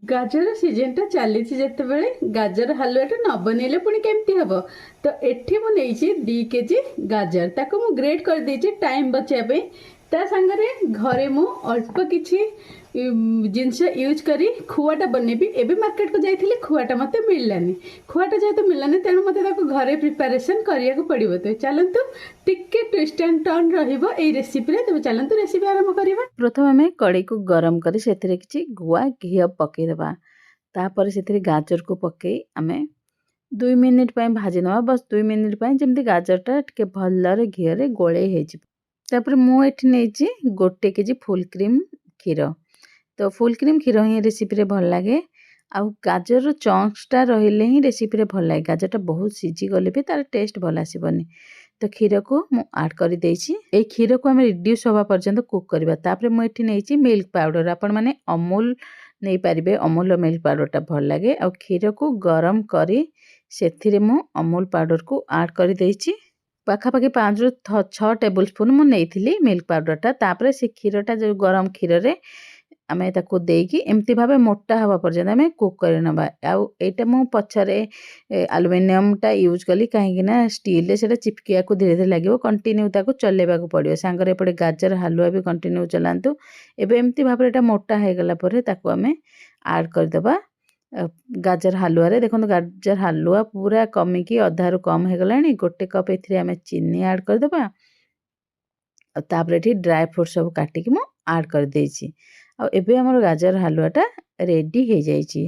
गाजर सीजनटा चली जितेबाला गाजर हलुआटा न बनइले पुणी केमती हम। तो एठी मु नहीं 2 केजी गाजर ताको मु ग्रेट कर देछि टाइम बचाइबे। ता संगरे घरे मु अल्प किछि जिनस यूज करी खुआटा बनैबी। एबे मार्केट को जाइथिले खुआटा मते मिललानी। खुआटा जेहेतु मिललानी तेणु मते ताको घरे प्रिपरेशन करिया को पड़िबो। तो चलंतु टिके ट्विस्ट एंड टर्न रहिबो एई रेसिपी रे। तो चलंतु रेसिपी आरंभ करिबा। प्रथम हमें कड़ाई को गरम करी सेथिरे किछि गुआ घी पकई देबा। तापर सेथिरे गाजर को पकई आमे 2 मिनिट पय भाजी नवा। बस 2 मिनिट पय जेमति गाजरटा टिके भल्लरे घी रे गोळे हेजि। तापर मु एठी नेछि 1 केजी फुल क्रीम क्षीर। तो फुल क्रीम क्षीर ही रेसिपी रे भल लागे। आउ गाजर चंक्सटा रहिले ही रेसिपी रे भल लागे। गाजरटा बहुत सिझी गले भी तार टेस्ट भल आसीबनी। तो क्षीर को मु ऐड कर देछि। ए क्षीर को हम रिड्यूस होबा पर्यंत कुक करबा। तापर मु एठी नेछि मिल्क पाउडर। आपण माने अमूल नहीं पारिबे। अमूल मिल्क पाउडरटा भल लागे। आ क्षीर को गरम करी सेथिरे मु अमूल पाउडर को ऐड कर देछि। पाखापाखि 5 रु 6 टेबल स्पून मु नेइथिली मिल्क पाउडरटा। तापर से क्षीरटा जो गरम क्षीर रे आमे ताको देकी एमती भाबे मोटा हवा पर्यंत आमे कुक कर नबा। आउ एटा मु पछरे एल्युमिनियम टा यूज कली काहेकि ना स्टील रे सेटा चिपकिया को धीरे धीरे लागिवो। कंटिन्यू ताको चलेबा को पड़ियो। सांगरे पड़े गाजर हलवा भी कंटिन्यू चलांतु। एबे एमती भाबे एटा मोटा हे गला परे ताको आमे ऐड कर देबा गाजर हलवा रे। देखो गाजर हलवा पूरा कमी की अधा रु कम हे गलानी। 1 कप एथिरे आमे चीनी ऐड कर देबा। तापर एठी ड्राई फ्रूट सब काटी कि मु ऐड कर देछि। आ एबे हमर गाजर हलवाटा रेडी हे जाइछि।